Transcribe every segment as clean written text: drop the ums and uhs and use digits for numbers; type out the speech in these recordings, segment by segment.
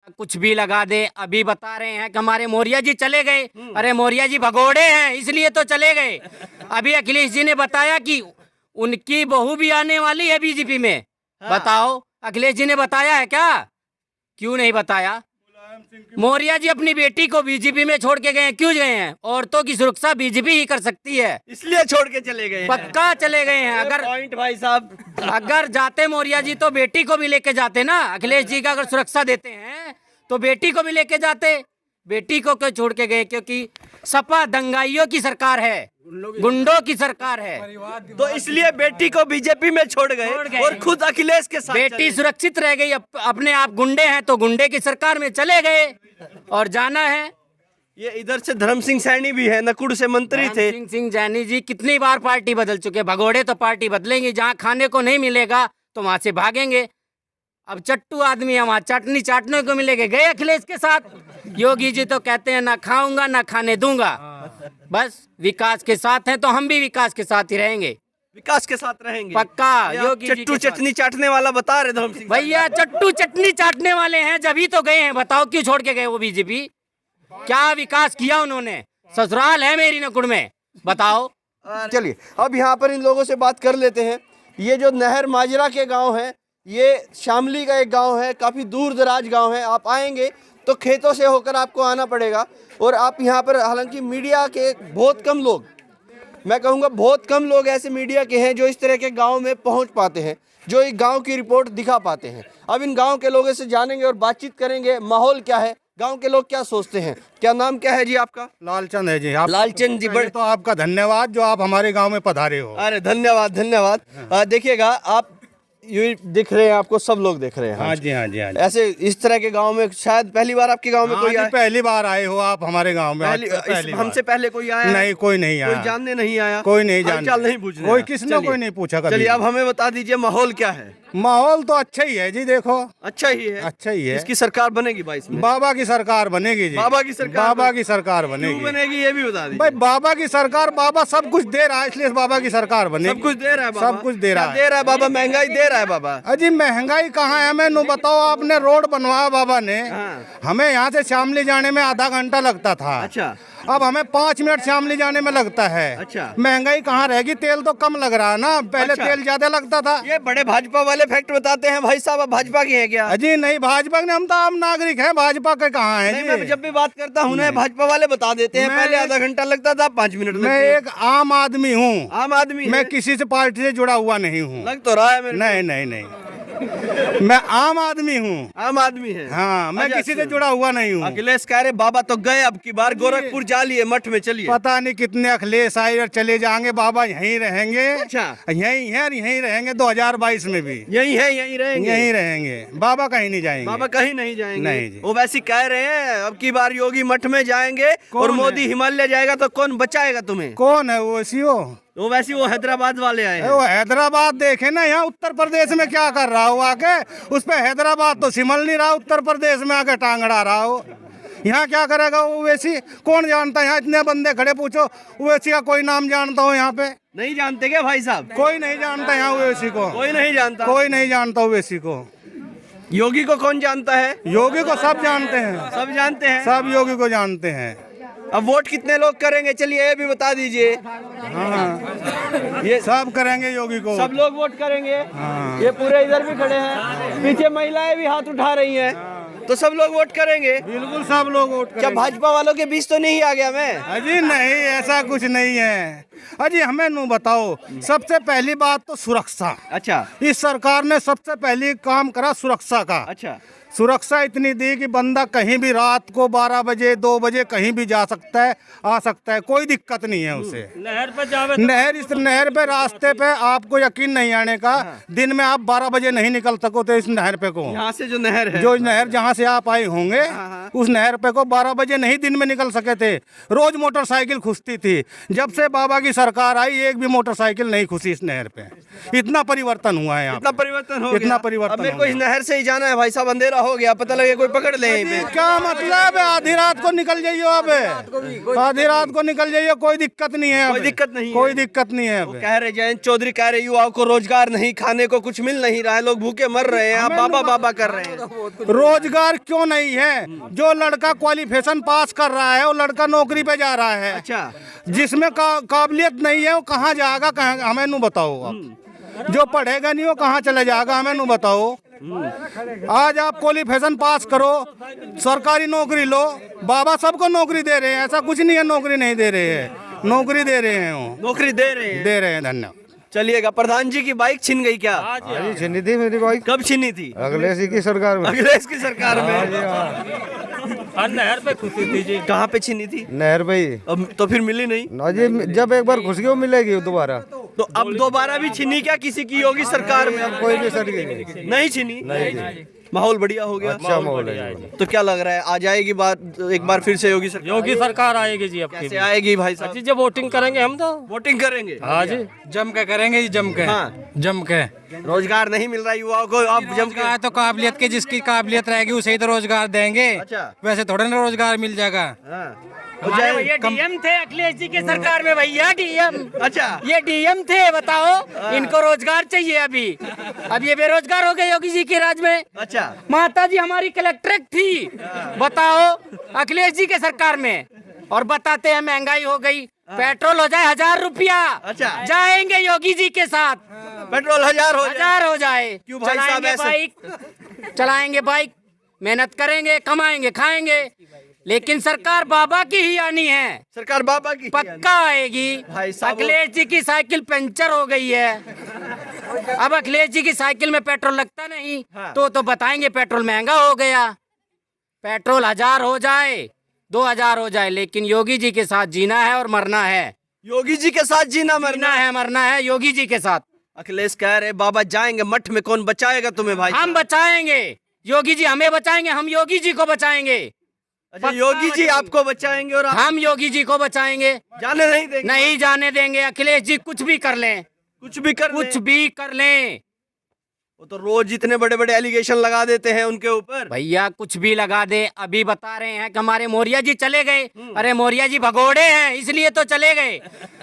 कुछ भी लगा दे। अभी बता रहे हैं कि हमारे मौर्य जी चले गए। अरे मौर्य जी भगोड़े हैं इसलिए तो चले गए। अभी अखिलेश जी ने बताया कि उनकी बहू भी आने वाली है बीजेपी में। बताओ अखिलेश जी ने बताया है क्या? क्यों नहीं बताया? मौर्य जी अपनी बेटी को बीजेपी में छोड़ के गए हैं। क्यों गए हैं? औरतों की सुरक्षा बीजेपी ही कर सकती है, इसलिए छोड़ के चले गए हैं। पक्का चले गए हैं। अगर पॉइंट भाई साहब, अगर जाते मौर्य जी तो बेटी को भी लेके जाते ना। अखिलेश जी का अगर सुरक्षा देते हैं तो बेटी को भी लेके जाते। बेटी को क्यों छोड़ के गए? क्योंकि सपा दंगाइयों की सरकार है, गुंडों की सरकार है, तो इसलिए बेटी को बीजेपी में छोड़ गए और खुद अखिलेश के साथ बेटी सुरक्षित रह गई। अपने आप गुंडे हैं तो गुंडे की सरकार में चले गए और जाना है। ये इधर से धर्म सिंह सैनी भी है, नकुड़ से मंत्री थे। सिंह जैनी जी कितनी बार पार्टी बदल चुके। भगोड़े तो पार्टी बदलेंगे, जहाँ खाने को नहीं मिलेगा तो वहां से भागेंगे। अब चट्टू आदमी है, वहाँ चटनी चाटने को मिलेंगे। गए अखिलेश के साथ। योगी जी तो कहते हैं ना खाऊंगा ना खाने दूंगा। बस विकास के साथ हैं तो हम भी विकास के साथ ही रहेंगे। विकास के साथ रहेंगे पक्का। योगी जी चट्टू चटनी चाटने वाला बता रहे धर्म सिंह भैया, चट्टू चटनी चाटने वाले हैं जब ही तो गए हैं। बताओ क्यों छोड़ के गए वो बीजेपी? क्या विकास किया उन्होंने? ससुराल है मेरी नकुड़ में, बताओ। चलिए अब यहाँ पर इन लोगों से बात कर लेते हैं। ये जो नहर माजरा के गांव है, ये शामली का एक गांव है, काफ़ी दूर दराज गांव है। आप आएंगे तो खेतों से होकर आपको आना पड़ेगा। और आप यहाँ पर, हालांकि मीडिया के बहुत कम लोग, मैं कहूँगा बहुत कम लोग ऐसे मीडिया के हैं जो इस तरह के गांव में पहुँच पाते हैं, जो एक गांव की रिपोर्ट दिखा पाते हैं। अब इन गांव के लोगों से जानेंगे और बातचीत करेंगे, माहौल क्या है, गांव के लोग क्या सोचते हैं। क्या नाम क्या है जी आपका? लालचंद है जी। आप लालचंद जी, बड़े तो आपका धन्यवाद जो आप हमारे गांव में पधारे हो। अरे धन्यवाद धन्यवाद। देखिएगा आप, ये दिख रहे हैं, आपको सब लोग देख रहे हैं। हाँ जी, हाँ जी, हाँ जी। ऐसे इस तरह के गांव में शायद पहली बार आपके गांव में हाँ कोई जी, आया? पहली बार आए हो आप हमारे गांव में। हमसे पहले कोई आया? नहीं, कोई नहीं आया। कोई जानने नहीं आया? कोई नहीं जानने, हालचाल नहीं पूछने कोई आया? किसने चलिए, कोई नहीं पूछा कभी। चलिए अब हमें बता दीजिए माहौल क्या है? माहौल तो अच्छा ही है जी। देखो अच्छा ही है। अच्छा ही है। इसकी सरकार बनेगी 22 में? बाबा की सरकार बनेगी जी। बाबा की सरकार? बाबा की सरकार क्यों बनेगी? बनेगी ये भी बता दीजिए। भाई बाबा की सरकार, बाबा सब कुछ दे रहा है इसलिए बाबा की सरकार बनेगी। सब कुछ दे रहा है बाबा? सब कुछ दे रहा क्या है। दे रहा है बाबा? महंगाई दे रहा है बाबा? अजी महंगाई कहाँ है? हमें नु बताओ। आपने रोड बनवाया बाबा ने। हाँ। हमें यहाँ से शामली जाने में आधा घंटा लगता था। अच्छा। अब हमें 5 मिनट शामली जाने में लगता है। अच्छा। महंगाई कहाँ रहेगी? तेल तो कम लग रहा है ना, पहले अच्छा। तेल ज्यादा लगता था। ये बड़े भाजपा वाले फैक्ट बताते हैं भाई साहब, अब भाजपा की है क्या? अजी नहीं, भाजपा ने, हम तो आम नागरिक हैं, भाजपा के कहाँ हैं नहीं, जी? मैं जब भी बात करता हूँ ना भाजपा वाले बता देते हैं, पहले आधा घंटा लगता था, 5 मिनट लगते मैं हैं। एक आम आदमी हूँ। आम आदमी मैं है? किसी से पार्टी से जुड़ा हुआ नहीं हूँ। लग तो रहा है मेरे को। नहीं नहीं नहीं, मैं आम आदमी हूँ। आम आदमी है? हाँ, मैं अच्छा, किसी से जुड़ा हुआ नहीं हूँ। अखिलेश कह रहे बाबा तो गए, अब की बार गोरखपुर जा लिए, मठ में चलिए। पता नहीं कितने अखिलेश आए और चले जाएंगे, बाबा यहीं रहेंगे। अच्छा। यहीं है और यहीं रहेंगे 2022 में भी। यही है, यही रहेंगे? यहीं रहेंगे, बाबा कहीं नहीं जाएंगे। बाबा कहीं नहीं जाएंगे? नहीं जी। वो वैसे कह रहे हैं अब की बार योगी मठ में जाएंगे और मोदी हिमालय जाएगा, तो कौन बचाएगा तुम्हें? कौन है वो? सीओ? वो वैसे वो हैदराबाद वाले आए हैं। वो हैदराबाद देखे ना, यहाँ उत्तर प्रदेश में क्या कर रहा हो आके। उस पे हैदराबाद तो सिमल नहीं रहा, उत्तर प्रदेश में आके टांग अड़ा रहा हो। यहाँ क्या करेगा वो ओवैसी? कौन जानता है? यहाँ इतने बंदे खड़े, पूछो ओवैसी का कोई नाम जानता हो यहाँ पे? नहीं जानते क्या भाई साहब? कोई नहीं जानता यहाँ ओवैसी को। कोई नहीं जानता? कोई नहीं जानता ओवैसी को। योगी को कौन जानता है? योगी को सब जानते हैं। सब जानते हैं? सब योगी को जानते हैं। अब वोट कितने लोग करेंगे चलिए ये भी बता दीजिए। हाँ, ये सब करेंगे योगी को। सब लोग वोट करेंगे? हाँ। ये पूरे इधर भी खड़े हैं, पीछे महिलाएं भी हाथ उठा रही हैं। तो सब लोग वोट करेंगे? बिल्कुल सब लोग वोट क्या करेंगे। भाजपा वालों के बीच तो नहीं आ गया मैं? अजी नहीं, ऐसा कुछ नहीं है। अजी हमें नू बताओ, सबसे पहली बात तो सुरक्षा। अच्छा। इस सरकार ने सबसे पहली काम करा सुरक्षा का। अच्छा। सुरक्षा इतनी दी कि बंदा कहीं भी रात को 12 बजे 2 बजे कहीं भी जा सकता है, आ सकता है, कोई दिक्कत नहीं है उसे। नहर पर जावे, इस नहर पे, रास्ते पे आपको यकीन नहीं आने का, दिन में आप 12 बजे नहीं निकल सकोते इस नहर पे को। यहाँ से जो नहर है, जो नहर जहाँ से आप आए होंगे, उस नहर पे को 12 बजे नहीं दिन में निकल सके थे, रोज मोटरसाइकिल खुसती थी। जब से बाबा की सरकार आई एक भी मोटरसाइकिल नहीं खुसी इस नहर पे। इतना परिवर्तन हुआ है यहाँ इतना पे। परिवर्तन हो इतना गया। परिवर्तन अब मेरे हो को इस नहर से ही जाना है भाई साहब, अंधेरा हो गया, पता लगे कोई पकड़ ले यहीं पे। क्या मतलब है, आधी रात को निकल जाइए, अब आधी रात को निकल जाइए, कोई दिक्कत नहीं है, कोई दिक्कत नहीं है। कोई दिक्कत नहीं है। कह रहे जयंत चौधरी कह रहे युवाओं को रोजगार नहीं, खाने को कुछ मिल नहीं रहा है, लोग भूखे मर रहे हैं, आप बाबा बाबा कर रहे हैं। रोजगार क्यों नहीं है? जो लड़का क्वालिफिकेशन पास कर रहा है वो लड़का नौकरी पे जा रहा है। अच्छा, जिसमें काबिलियत नहीं है वो कहाँ जाएगा, कहाँ, हमें नू बताओ आप। जो पढ़ेगा नहीं वो कहाँ चले जाएगा, हमें नू बताओ। आज आप क्वालिफिकेशन पास करो, सरकारी नौकरी लो, बाबा सबको नौकरी दे रहे हैं, ऐसा कुछ नहीं है नौकरी नहीं दे रहे हैं, नौकरी दे रहे हैं, वो नौकरी दे रहे हैं। दे रहे हैं। धन्यवाद। चलिएगा। प्रधान जी की बाइक छिन गई क्या? हाँ छीनी थी मेरी बाइक, कब छिनी थी? अगले की सरकार में। अखिलेश की सरकार में। नहर पे खुशी थी जी। कहाँ पे छिनी थी? नहर पे ही अब तो फिर मिली नहीं? ना जी, जब एक बार घुस गई वो मिलेगी दोबारा। तो अब दोबारा भी छिनी क्या किसी की योगी सरकार में? कोई भी सर नहीं छिनी। माहौल बढ़िया हो गया। अच्छा माहौल है। तो क्या लग रहा है आ जाएगी बात एक बार फिर से योगी सरकार? योगी सरकार आएगी जी। अब कैसे आएगी भाई साहब? जी जब वोटिंग करेंगे हम तो वोटिंग करेंगे। हाँ जी जम के करेंगे जी, जम के। हाँ। जम के। रोजगार नहीं मिल रहा युवाओं को, आप जम रोजगार तो काबिलियत के, जिसकी काबिलियत रहेगी उसे ही तो रोजगार देंगे। अच्छा। वैसे थोड़े ना रोजगार मिल जाएगा। हमारे भैया डीएम थे अखिलेश जी की सरकार में, भैया डीएम। अच्छा, ये डीएम थे, बताओ इनको रोजगार चाहिए अभी। अब ये बेरोजगार हो गए योगी जी के राज में। अच्छा। माता जी हमारी कलेक्ट्रेट थी, बताओ अखिलेश जी के सरकार में। और बताते हैं महंगाई हो गई, पेट्रोल हो जाए 1000 रुपया। अच्छा। जाएंगे योगी जी के साथ, पेट्रोल 1000 हो जाए। 1000 हो जाए। क्यों भाई साहब चलाएंगे ऐसे? बाइक, चलाएंगे बाइक, मेहनत करेंगे, कमाएंगे, खाएंगे। लेकिन सरकार बाबा की ही आनी है, सरकार बाबा की पक्का आएगी। भाई साहब, अखिलेश जी की साइकिल पंचर हो गई है। अब अखिलेश जी की साइकिल में पेट्रोल लगता नहीं। हाँ। तो बताएंगे पेट्रोल महंगा हो गया। पेट्रोल 1000 हो जाए, 2000 हो जाए, लेकिन योगी जी के साथ जीना है और मरना है। योगी जी के साथ जीना मरना है। मरना है योगी जी के साथ। अखिलेश कह रहे बाबा जाएंगे मठ में, कौन बचाएगा तुम्हें भाई? हम बचाएंगे, योगी जी हमें बचाएंगे, हम योगी जी को बचाएंगे। अच्छा, योगी जी आपको बचाएंगे और आप हम योगी जी को बचाएंगे, जाने नहीं देंगे? नहीं जाने देंगे। अखिलेश जी कुछ भी कर लें, कुछ भी कर कुछ लें। भी कर लें। वो तो रोज इतने बड़े बड़े एलिगेशन लगा देते हैं उनके ऊपर। भैया कुछ भी लगा दे, अभी बता रहे हैं कि हमारे मौर्य जी चले गए। अरे मौर्य जी भगोड़े हैं, इसलिए तो चले गए।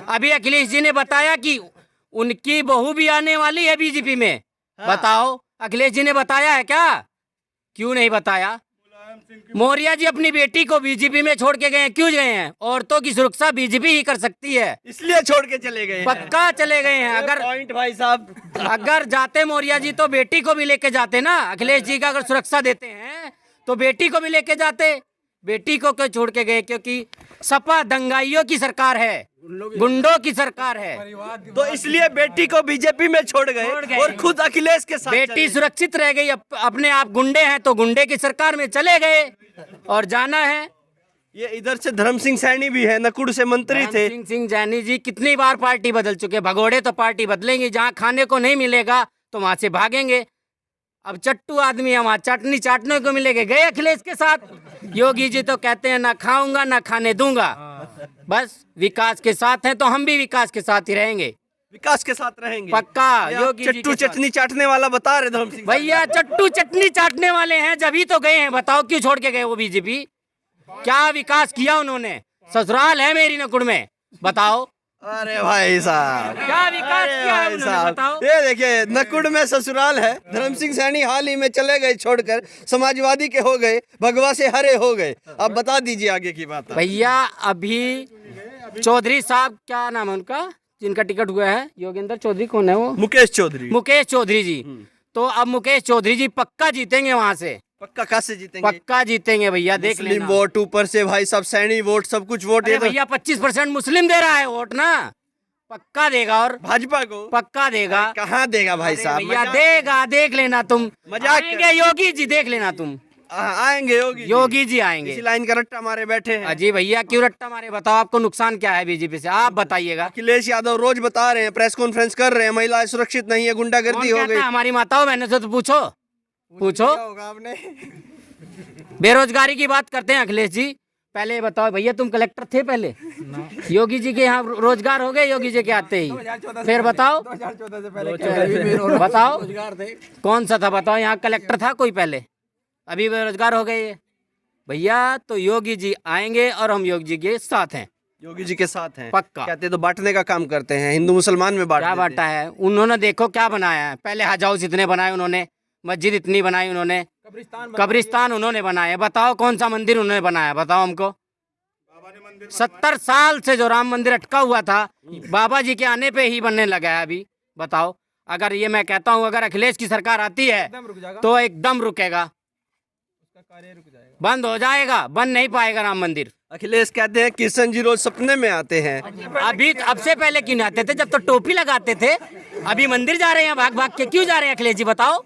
अभी अखिलेश जी ने बताया कि उनकी बहू भी आने वाली है बीजेपी में। बताओ अखिलेश जी ने बताया है क्या? क्यों नहीं बताया? मौर्य जी अपनी बेटी को बीजेपी में छोड़ के गए हैं, क्यों गए हैं? औरतों की सुरक्षा बीजेपी ही कर सकती है, इसलिए छोड़ के चले गए हैं। पक्का चले गए हैं। अगर पॉइंट भाई साहब, अगर जाते मौर्य जी तो बेटी को भी लेके जाते ना। अखिलेश जी का अगर सुरक्षा देते हैं तो बेटी को भी लेके जाते। बेटी को क्यों छोड़ के गए? क्योंकि सपा दंगाइयों की सरकार है, गुंडों की सरकार है, तो इसलिए बेटी को बीजेपी में छोड़ गए और खुद अखिलेश के साथ बेटी चले। सुरक्षित रह गई। अपने आप गुंडे हैं तो गुंडे की सरकार में चले गए और जाना है। ये इधर से धर्म सिंह सैनी भी है, नकुड़ से मंत्री थे। सिंह जैनी जी कितनी बार पार्टी बदल चुके। भगोड़े तो पार्टी बदलेंगे, जहाँ खाने को नहीं मिलेगा तो वहां से भागेंगे। अब चट्टू आदमी है, वहाँ चटनी चाटने को मिलेंगे, गए अखिलेश के साथ। योगी जी तो कहते हैं ना खाऊंगा ना खाने दूंगा, बस विकास के साथ हैं तो हम भी विकास के साथ ही रहेंगे, विकास के साथ रहेंगे पक्का। ये आप योगी जी चट्टू के साथ। चटनी चाटने वाला बता रहे धर्म सिंह। भैया चट्टू चटनी चाटने वाले हैं, जब ही तो गए हैं। बताओ क्यों छोड़ के गए वो बीजेपी? क्या विकास किया उन्होंने? ससुराल है मेरी नकुड़ में, बताओ अरे भाई साहब, क्या विकास अरे किया है भाई उन्होंने? साहब, बताओ। ये देखिए नकुड़ में ससुराल है। धर्म सिंह सैनी हाल ही में चले गए छोड़कर, समाजवादी के हो गए, भगवा से हरे हो गए। अब बता दीजिए आगे की बात। भैया अभी चौधरी साहब, क्या नाम है उनका, जिनका टिकट हुआ है? योगेंद्र चौधरी कौन है वो? मुकेश चौधरी। मुकेश चौधरी जी। तो अब मुकेश चौधरी जी पक्का जीतेंगे वहाँ से, पक्का कैसे जीतेंगे? पक्का जीतेंगे भैया, देख मुस्लिम लेना। वोट ऊपर से भाई सब सैनी वोट सब कुछ वोट। ये अरे तो भैया 25% मुस्लिम दे रहा है वोट ना, पक्का देगा। और भाजपा को पक्का देगा। कहाँ देगा भाई साहब? भैया देगा, देख लेना तुम। मजाक आएंगे योगी जी, देख लेना तुम। आएंगे योगी जी आएंगे। इसी लाइन का रट्टा मारे बैठे हैं। अजी भैया क्यों रट्टा मारे? बताओ आपको नुकसान क्या है बीजेपी से, आप बताइएगा। अखिलेश यादव रोज बता रहे हैं, प्रेस कॉन्फ्रेंस कर रहे हैं, महिलाएं सुरक्षित नहीं है, गुंडागर्दी हो कौन कहता गई। है हमारी माताओं बहनों से? तो पूछो, पूछो। होगा आपने बेरोजगारी की बात करते हैं अखिलेश जी। पहले ये बताओ भैया, तुम कलेक्टर थे पहले? योगी जी के यहाँ रोजगार हो गए योगी जी के आते ही? फिर बताओ, बताओ कौन सा था, बताओ यहाँ कलेक्टर था कोई पहले? अभी बेरोजगार हो गए ये भैया। तो योगी जी आएंगे और हम योगी जी के साथ हैं, योगी जी के साथ हैं पक्का। कहते तो बांटने का काम करते हैं, हिंदू मुसलमान में बांट क्या देते हैं। बांटा है उन्होंने? देखो क्या बनाया है। पहले हज हाउस इतने बनाए उन्होंने, मस्जिद इतनी बनाई उन्होंने, कब्रिस्तान उन्होंने बनाए। बताओ कौन सा मंदिर उन्होंने बनाया, बताओ हमको। 70 साल से जो राम मंदिर अटका हुआ था, बाबा जी के आने पे ही बनने लगा है अभी। बताओ, अगर ये मैं कहता हूँ अगर अखिलेश की सरकार आती है तो एकदम रुकेगा, बंद हो जाएगा, बन नहीं पाएगा राम मंदिर। अखिलेश कहते हैं किशन जी रोज सपने में आते हैं। अभी अब से पहले क्यों नहीं आते थे, जब तो टोपी लगाते थे? अभी मंदिर जा रहे हैं भाग भाग के, क्यों जा रहे हैं अखिलेश जी? बताओ,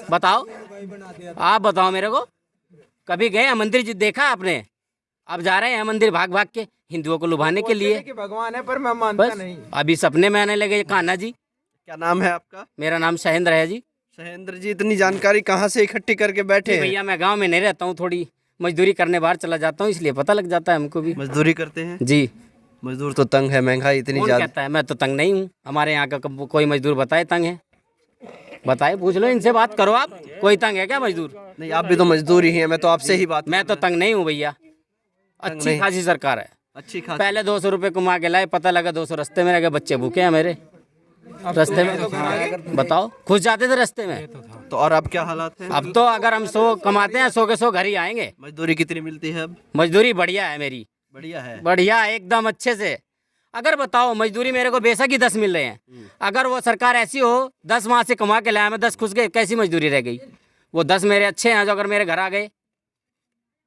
बताओ, आप बताओ मेरे को। कभी गए हैं मंदिर जी, देखा आपने? अब जा रहे हैं मंदिर भाग भाग के, हिंदुओं को लुभाने के लिए। भगवान है पर मैं मानता बस अभी सपने में आने लगे कान्हा जी। क्या नाम है आपका? मेरा नाम शहेंद्र है जी। शहेंद्र जी, इतनी जानकारी कहाँ से इकट्ठी करके बैठे हैं? भैया मैं गांव में नहीं रहता हूँ, थोड़ी मजदूरी करने बाहर चला जाता हूँ, इसलिए पता लग जाता है हमको भी। मजदूरी करते हैं जी। मजदूर तो तंग है, महंगाई इतनी कौन ज्यादा। कहता है? मैं तो तंग नहीं हूँ। हमारे यहाँ का कोई मजदूर बताए तंग है? बताए, पूछ लो इनसे, बात करो आप। कोई तंग है क्या मजदूर? नहीं, आप भी तो मजदूर ही हैं, मैं तो आपसे ही बात। मैं तो तंग नहीं हूँ भैया, अच्छी खासी सरकार है। अच्छी खासी। पहले 200 रुपए कमा के लाए, पता लगा 200 रास्ते में रह गए, बच्चे भूखे हैं मेरे रास्ते में। बताओ, खुश जाते थे रास्ते में। तो और अब क्या हालात है? अब तो अगर हम 100 कमाते हैं, 100 के 100 घर ही आएंगे। मजदूरी कितनी मिलती है अब? मजदूरी बढ़िया है मेरी, बढ़िया है। बढ़िया एकदम अच्छे से। अगर बताओ मजदूरी मेरे को बेशक ही 10 मिल रहे हैं, अगर वो सरकार ऐसी हो 10 वहाँ से कमा के लाया, मैं 10 खुश गए, कैसी मजदूरी रह गई? वो 10 मेरे अच्छे हैं जो अगर मेरे घर आ गए।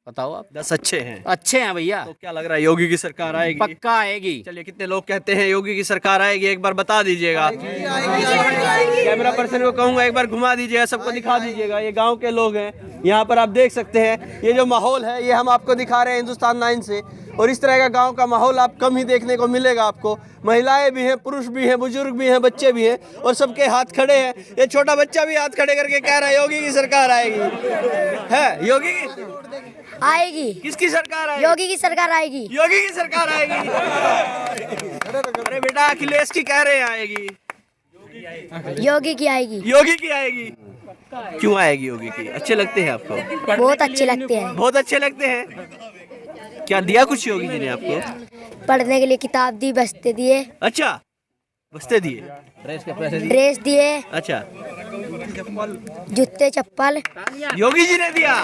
बताओ आप। 10 अच्छे हैं। अच्छे हैं भैया। तो क्या लग रहा है, योगी की सरकार आएगी? पक्का आएगी। चलिए, कितने लोग कहते हैं योगी की सरकार आएगी, एक बार बता दीजिएगा। कैमरा पर्सन को कहूंगा एक बार घुमा दीजिएगा, सबको दिखा दीजिएगा। ये गांव के लोग हैं, यहाँ पर आप देख सकते हैं। ये जो माहौल है ये हम आपको दिखा रहे हैं हिंदुस्तान 9 से। और इस तरह का गांव का माहौल आप कम ही देखने को मिलेगा आपको। महिलाएं भी हैं, पुरुष भी हैं, बुजुर्ग भी हैं, बच्चे भी हैं, और सबके हाथ खड़े हैं। ये छोटा बच्चा भी हाथ खड़े करके कह रहा है योगी की सरकार आएगी। है योगी की आएगी। किसकी सरकार आएगी? योगी की सरकार आएगी। योगी की सरकार आएगी। अरे बेटा, अखिलेश की कह रहे हैं आएगी। योगी की आएगी। योगी की आएगी। क्यों आएगी योगी की? अच्छे लगते हैं आपको? बहुत अच्छे लगते हैं। बहुत अच्छे लगते हैं। क्या दिया कुछ योगी जी ने आपको? पढ़ने के लिए किताब दी, बस्ते दिए। अच्छा, बस्ते दिए, ड्रेस दिए। अच्छा, जूते चप्पल योगी जी ने दिया।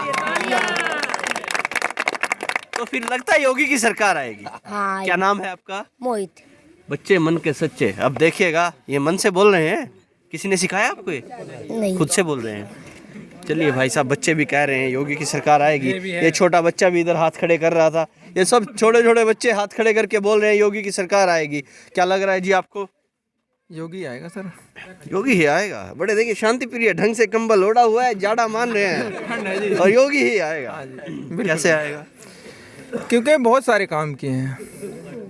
तो फिर लगता है योगी की सरकार आएगी। हाँ। क्या नाम है आपका? मोहित। बच्चे मन के सच्चे। अब देखिएगा, ये मन से बोल रहे हैं, किसी ने सिखाया आपको? नहीं, खुद से बोल रहे हैं। चलिए भाई साहब, बच्चे भी कह रहे हैं योगी की सरकार आएगी। ये छोटा बच्चा भी इधर हाथ खड़े कर रहा था। ये सब छोटे छोटे बच्चे हाथ खड़े करके बोल रहे हैं योगी की सरकार आएगी। क्या लग रहा है जी आपको? योगी आएगा सर। योगी ही आएगा। बड़े देखिए शांति प्रिय ढंग से कंबल ओढ़ा हुआ है, जाड़ा मान रहे हैं, और योगी ही आएगा। कैसे आएगा? क्योंकि बहुत सारे काम किए हैं।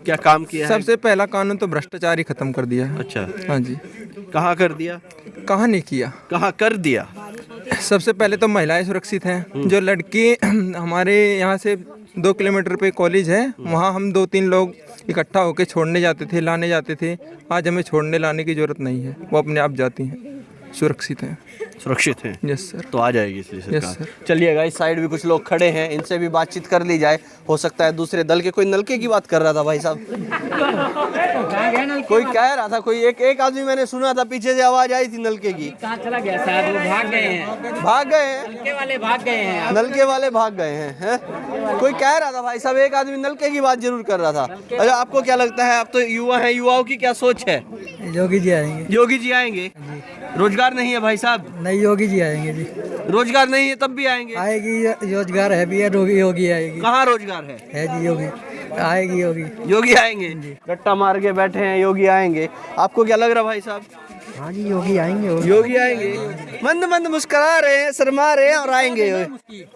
क्या काम किया है? सबसे पहला कानून तो भ्रष्टाचार ही खत्म कर दिया है। अच्छा, हाँ जी। कहाँ कर दिया? कहाँ नहीं किया, कहाँ कर दिया? सबसे पहले तो महिलाएं सुरक्षित हैं। जो लड़की हमारे यहाँ से 2 किलोमीटर पे कॉलेज है, वहाँ हम 2-3 लोग इकट्ठा होकर छोड़ने जाते थे, लाने जाते थे। आज हमें छोड़ने लाने की जरूरत नहीं है, वो अपने आप जाती हैं, सुरक्षित हैं। सुरक्षित हैं? Yes sir. तो आ जाएगी इसलिए सरकार। Yes sir. चलिएगा, इस साइड भी कुछ लोग खड़े हैं, इनसे भी बातचीत कर ली जाए। हो सकता है दूसरे दल के कोई नलके की बात कर रहा था भाई साहब। कोई कह रहा था, कोई एक आदमी मैंने सुना था, पीछे से आवाज आई थी नलके की। कहाँ चला गया शायद? वो भाग गए हैं। भाग गए हैं? नलके वाले भाग गए हैं। नलके वाले भाग गए हैं? कोई कह रहा था भाई साहब, एक आदमी नलके की बात जरूर कर रहा था। अच्छा, आपको क्या लगता है? आप तो युवा हैं, युवाओं की क्या सोच है? योगी जी आएंगे। योगी जी आएंगे। रोजगार नहीं है भाई साहब? नहीं, योगी जी आएंगे जी। रोजगार नहीं है तब भी आएंगे? आएगी, रोजगार है भी है, योगी आएगी। कहाँ रोजगार है जी, योगी आएगी। योगी योगी आएंगे। रट्टा मार के बैठे हैं, योगी आएंगे। आपको क्या लग रहा भाई साहब? हाँ जी योगी आएंगे। योगी आएंगे, मंद मंद मुस्कुरा रहे हैं, शर्मा रहे हैं और आएंगे।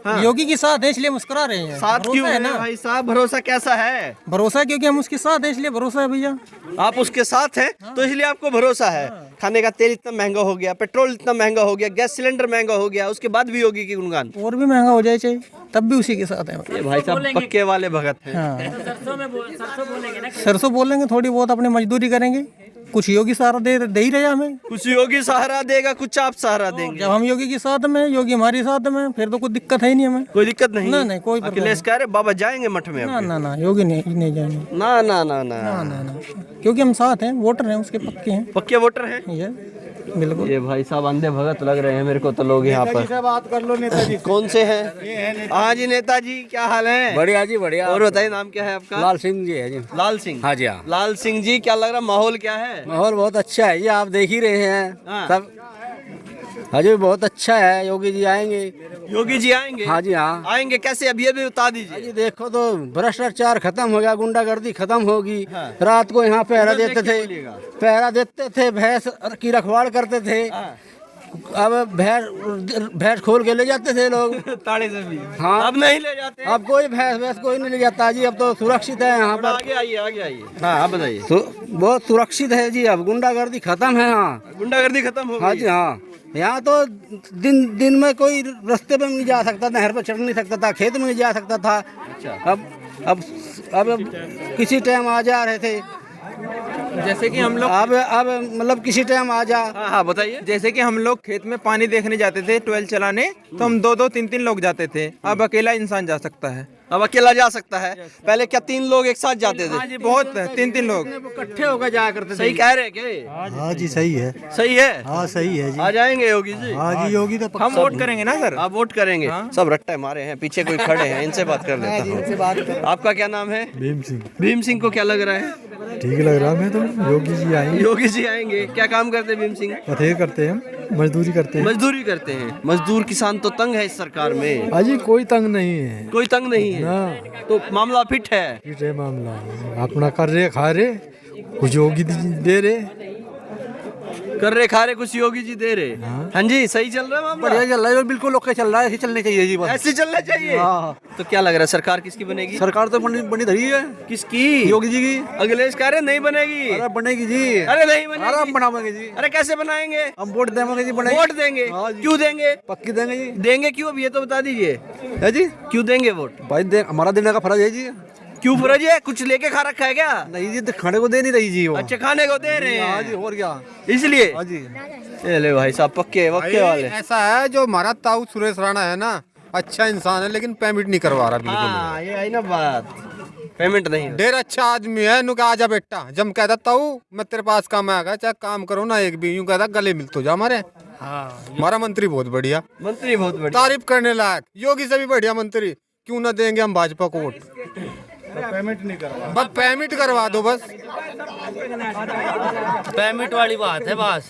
हाँ। योगी के साथ है इसलिए मुस्कुरा रहे हैं। साथ भरोसा क्यों है है ना? भाई साहब? भरोसा कैसा है? भरोसा है क्योंकि हम उसके साथ हैं इसलिए भरोसा है भैया। आप उसके साथ हैं तो इसलिए आपको भरोसा है। खाने का तेल इतना महंगा हो गया, पेट्रोल इतना महंगा हो गया, गैस सिलेंडर महंगा हो गया, उसके बाद भी योगी की गुणगान। और भी महंगा हो जाए चाहिए तब भी उसी के साथ है। ये भाई साहब पक्के वाले भगत हैं। हाँ सरसों बोलेंगे, थोड़ी बहुत अपनी मजदूरी करेंगे। कुछ योगी सहारा दे ही रहे हमें। कुछ योगी सहारा देगा, कुछ आप सहारा देंगे। जब हम योगी के साथ में, योगी हमारे साथ में, फिर तो कोई दिक्कत है ही नहीं हमें। कोई दिक्कत नहीं। ना नहीं कोई अखिलेश कह रहे बाबा जाएंगे मठ में। ना ना ना योगी नहीं जाएंगे। ना ना ना ना ना ना ना क्योंकि हम साथ हैं, वोटर हैं उसके, पक्के हैं। पक्के वोटर हैं ये बिल्कुल। ये भाई साहब अंधे भगत लग रहे हैं मेरे को तो लोग यहाँ पर। बात कर लो नेताजी। कौन से हैं? हाँ जी नेताजी, क्या हाल है? बढ़िया जी बढ़िया। और बताइए नाम क्या है आपका? लाल सिंह जी है जी। लाल सिंह। हाँ जी हाँ। लाल सिंह जी, क्या लग रहा माहौल क्या है? माहौल बहुत अच्छा है, ये आप देख ही रहे हैं हाँ। सब। हाँ जी बहुत अच्छा है, योगी जी आएंगे। योगी जी आएंगे? हाँ जी हाँ आएंगे। कैसे अभी अभी बता दीजिए। जी देखो तो भ्रष्टाचार खत्म हो गया, गुंडागर्दी खत्म होगी। रात को यहाँ पहरा देते थे, भैंस की रखवाड़ करते थे। अब भैंस खोल के ले जाते थे लोग ताड़े से भी। हाँ अब नहीं ले जाते। अब कोई भैंस कोई नहीं ले जाता जी। अब तो सुरक्षित है यहाँ पर। आगे आइए, आगे आइए। हाँ आप बताइए। बहुत सुरक्षित है जी। अब गुंडागर्दी खत्म है यहाँ। गुंडागर्दी खत्म हो हाँ गई। जी हाँ। यहाँ तो दिन में कोई रास्ते पे नहीं जा सकता, नहर पे चढ़ नहीं सकता था, खेत में नहीं जा सकता था। अब किसी टाइम आ जा रहे थे। जैसे कि हम लोग अब मतलब किसी टाइम आ जा। हाँ हाँ बताइए। जैसे कि हम लोग खेत में पानी देखने जाते थे 12 चलाने, तो हम 2-2 3-3 लोग जाते थे। अब अकेला इंसान जा सकता है। अब अकेला जा सकता है। पहले क्या 3 लोग एक साथ जाते थे? हाँ जी बहुत 3-3 लोग इकट्ठे होकर जाया करते थे। सही कह रहे हैं क्या? हाँ जी सही है। सही है। हाँ सही है जी। आ जाएंगे योगी जी। हाँ जी योगी तो हम वोट करेंगे ना सर। आप वोट करेंगे? सब रट्टे मारे हैं, पीछे कोई खड़े हैं, इनसे बात कर लेता हूँ। आपका क्या नाम है? भीम सिंह। भीम सिंह को क्या लग रहा है? ठीक लग रहा है। तो योगी जी आएंगे। योगी जी आएंगे। क्या काम करते हैं भीम सिंह? पथे करते हैं, मजदूरी करते हैं। मजदूरी करते हैं। मजदूर किसान तो तंग है इस सरकार में। हाँ जी कोई तंग नहीं है कोई तंग नहीं है ना। तो मामला फिट है। फिट है मामला, अपना कर रहे खा रहे, कुछ योगी दे रहे, कर रहे खा रहे, कुछ योगी जी दे रहे। हाँ जी सही चल रहा है मामला। बढ़िया चल रहा है, बिल्कुल ओके चल रहा है। ऐसे चलने चाहिए जी बस। ऐसे चलना चाहिए। तो क्या लग रहा है सरकार किसकी बनेगी? सरकार तो बनी धरी है किसकी? योगी जी की। अखिलेश कह रहे नहीं बनेगी। अरे बनेगी जी। अरे नहीं बनेगी। अरे हम बनाएंगे जी। अरे कैसे बनाएंगे? हम वोट देंगे जी। बनेगी। वोट देंगे। क्यों देंगे? पक्की देंगे जी। देंगे क्यों? अब ये तो बता दीजिए। है जी। क्यों देंगे वोट? भाई हमारा देने का फर्ज है जी। क्यों फर्ज है? कुछ लेके खा रखा है क्या? नहीं जी, खाने को दे नहीं रही जी वो। अच्छा खाने को दे रहे हाँ जी हैं और क्या। इसलिए। हाँ जी ये ले भाई साहब पक्के वक्के वाले। ऐसा है जो हमारा ताऊ सुरेश राणा है ना, अच्छा इंसान है लेकिन पेमेंट नहीं करवा रहा बिल्कुल। हाँ ये आई ना बात, पेमेंट नहीं है। ढेर अच्छा आदमी है। नु कहा आजा बेटा, जब कहता ताऊ मैं तेरे पास काम आएगा, चाहे काम करो ना एक भी, यूं कहता गले मिल तो जा हमारे। हमारा मंत्री बहुत बढ़िया, मंत्री बहुत बढ़िया। तारीफ करने लायक। योगी से भी बढ़िया मंत्री। क्यों ना देंगे हम भाजपा को वोट। पेमेंट नहीं करवा, बस पेमेंट करवा दो बस। पेमेंट वाली बात है बस।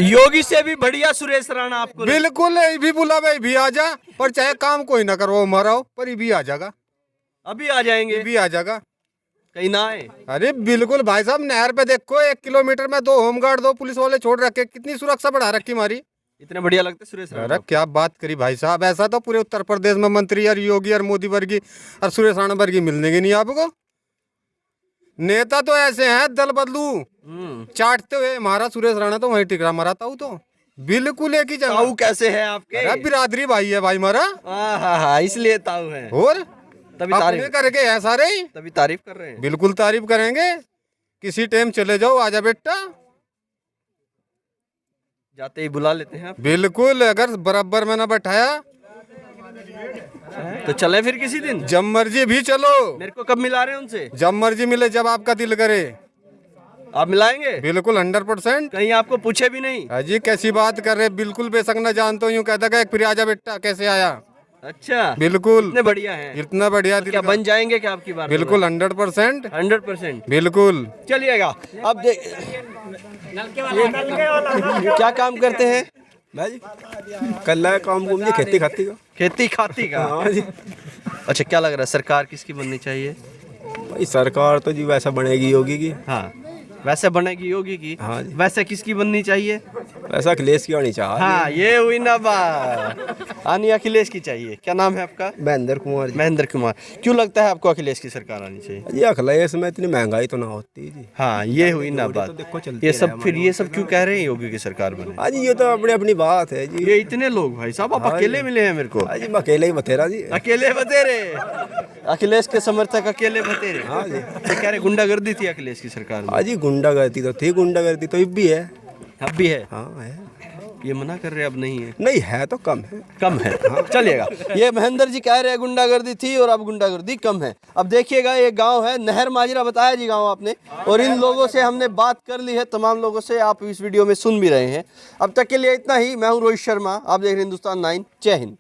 योगी से भी बढ़िया सुरेश राणा आपको। बिल्कुल ये भी बुला भाई भी आ जा, पर चाहे काम कोई ना करो हमारा हो, पर ये भी आ जाएगा। अभी आ जाएंगे। ये भी आ जाएगा, कहीं ना आए। अरे बिल्कुल भाई साहब। नहर पे देखो 1 किलोमीटर में 2 होमगार्ड, 2 पुलिस वाले छोड़ रखे, कितनी सुरक्षा बढ़ा रखी हमारी। इतने बढ़िया लगते सुरेश राणा। अरे क्या बात करी भाई साहब। ऐसा तो पूरे उत्तर प्रदेश में मंत्री और योगी और मोदी वर्गी और सुरेश राणा वर्गी मिलने की नहीं आपको। नेता तो ऐसे हैं दल बदलू चाटते हुए। हमारा सुरेश राणा तो वहीं टिक रहा, हमारा ताऊ तो बिल्कुल एक ही जगह। ताऊ कैसे है आपके? अरे बिरादरी भाई है भाई हमारा। हाँ इसलिए ताऊ है। और तभी अपने तारीफ करके है सारे ही। तभी तारीफ कर रहे हैं। बिल्कुल तारीफ करेंगे। किसी टाइम चले जाओ, आजा बेटा, जाते ही बुला लेते हैं आप। बिल्कुल। अगर बराबर में ना बैठाया तो चले फिर किसी दिन। जब मर्जी भी चलो। मेरे को कब मिला रहे हैं उनसे? जब मर्जी मिले, जब आपका दिल करे। आप मिलाएंगे? बिल्कुल 100%। कहीं आपको पूछे भी नहीं? अजी कैसी बात कर रहे, बिल्कुल बेशक न जानता हूँ। यूँ कहता कि फिर आजा बेटा, कैसे आया। अच्छा बिल्कुल इतने बढ़िया हैं। इतना बढ़िया क्या बन जाएंगे क्या आपकी बार? बिल्कुल 100%। 100%। बिल्कुल। चलिएगा अब देख क्या काम करते हैं? कर रहा है काम कुम जी, खेती खाती का। खेती खाती का। अच्छा क्या लग रहा है सरकार किसकी बननी चाहिए? भाई सरकार तो जी वैसा बनेगी योगी की। हाँ वैसे बनेगी योगी की। हाँ जी। वैसे किसकी बननी चाहिए? ऐसा अखिलेश की होनी चाहिए। हाँ, ये हुई ना बात। आनी अखिलेश की चाहिए। क्या नाम है आपका? महेंद्र कुमार जी। महेंद्र कुमार। क्यों लगता है आपको अखिलेश की सरकार आनी चाहिए? जी अखिलेश में इतनी महंगाई तो ना होती जी। हाँ, ये हुई ना तो बात। देखो चलती ये है सब हमारे फिर ये सब क्यों कह रहे हैं योगी की सरकार बने? हाँ जी, ये तो अपनी अपनी बात है जी। ये इतने लोग भाई साहब, आप अकेले मिले हैं मेरे को। हाँ जी, मैं अकेले ही बतेरा जी। अकेले बतेरे, अखिलेश के समर्थक अकेले बतेरे। हाँ जी। तो कह रहे गुंडागर्दी थी अखिलेश की सरकार में। हाँ जी, गुंडागर्दी तो थी, गुंडागर्दी तो अब भी है। अब भी है। हाँ है। ये मना कर रहे अब नहीं है। नहीं है तो कम है। कम है। चलिएगा। ये महेंद्र जी कह रहे हैं गुंडागर्दी थी और अब गुंडागर्दी कम है। अब देखिएगा, ये गांव है नहर माजरा, बताया जी गांव आपने, और इन लोगों से हमने बात कर ली है, तमाम लोगों से आप इस वीडियो में सुन भी रहे हैं। अब तक के लिए इतना ही। मैं हूं रोहित शर्मा, आप देख रहे हैं हिंदुस्तान 9। जय हिंद।